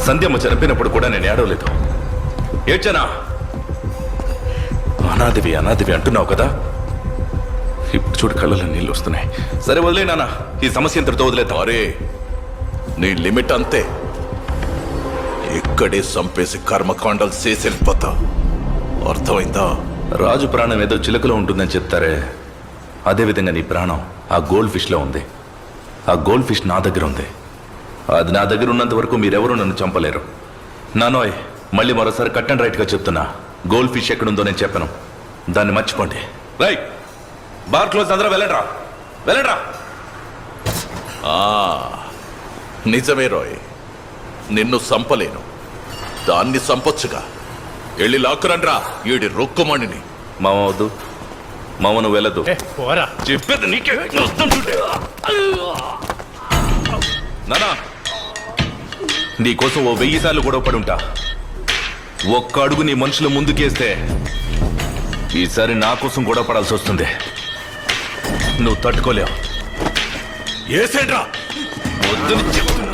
సంధ్యమ్మ చనిపోయినప్పుడు కూడా నేను ఏడవలేదు. ఏడ్చానా? అనాదివి అనాదివి అంటున్నావు కదా, ఇప్పుడు చూడు కళ్ళలో నీళ్ళు వస్తున్నాయి. సరే వదిలే నాన్న, ఈ సమస్య ఇంతటితో వదిలేద్దాం. అరే నీ లిమిట్ అంతే. ఇక్కడే చంపేసి కర్మకాండాలు చేసి వెళ్ళిపోతా. అర్థమైందా? రాజు ప్రాణం ఏదో చిలుకలో ఉంటుందని చెప్తారే, అదేవిధంగా నీ ప్రాణం ఆ గోల్డ్ ఫిష్లో ఉంది. ఆ గోల్డ్ ఫిష్ నా దగ్గర ఉంది. అది నా దగ్గర ఉన్నంత వరకు మీరెవరూ నన్ను చంపలేరు. నానోయ్, మళ్ళీ మరోసారి కట్ అండ్ రైట్గా చెప్తున్నా, గోల్డ్ ఫిష్ ఎక్కడుందో నేను చెప్పను, దాన్ని మర్చిపోండి. రైట్, బార్ క్లోజ్, అందరూ వెళ్ళండ్రా వెళ్ళండ్రా. నిజమే రోయ్, నిన్ను సంపలేను, దాన్ని సంపొచ్చుగా. వెళ్ళి లాక్కురండ్రా ఈడి రొక్కుమణిని. మామ వద్దు, మామ నువ్వు వెళ్ళదు. పోరా. చెప్పేది నీకే. నానా, నీకోసం ఓ 1000 సార్లు గొడవ పడుంటా. ఒక్క అడుగు నీ మనుషులు ముందుకేస్తే ఈసారి నా కోసం గొడవ పడాల్సి వస్తుంది. నువ్వు తట్టుకోలేవు. ఏసేడ్రా. వద్దని చెప్తున్నా.